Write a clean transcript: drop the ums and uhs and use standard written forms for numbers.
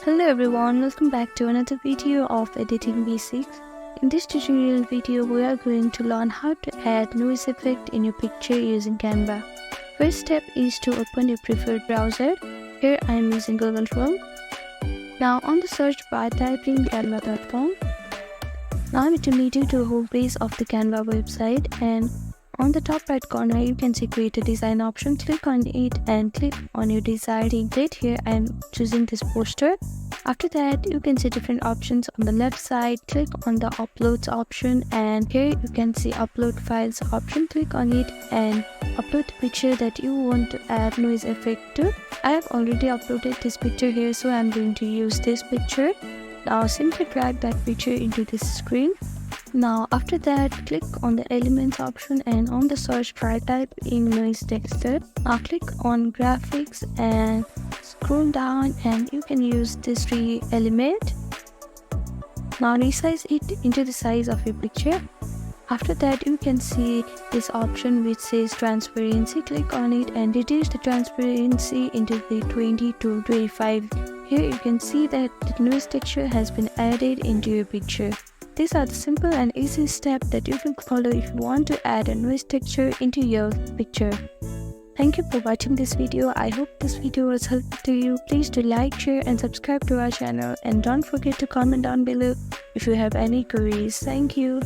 Hello everyone, welcome back to another video of editing basics. In this tutorial video, we are going to learn how to add noise effect in your picture using Canva. First step is to open your preferred browser. Here I am using Google Chrome. Now on the search bar, type in canva.com. Now it will lead you to the home page of the Canva website, and on the top right corner you can see create a design option. Click on it and click on your desired template. Here I am choosing this poster. After that you can see different options on the left side. Click on the uploads option, and here you can see upload files option. Click on it and upload the picture that you want to add noise effect to. I have already uploaded this picture here, so I am going to use this picture. Now simply drag that picture into this screen. Now after that, click on the elements option, and on the search bar type in noise texture. Now click on graphics and scroll down, and you can use this tree element. Now resize it into the size of your picture. After that you can see this option which says transparency. Click on it and reduce the transparency into the 20 to 25. Here you can see that the noise texture has been added into your picture. These are the simple and easy steps that you can follow if you want to add a noise texture into your picture. Thank you for watching this video. I hope this video was helpful to you. Please do like, share and subscribe to our channel, and don't forget to comment down below if you have any queries. Thank you.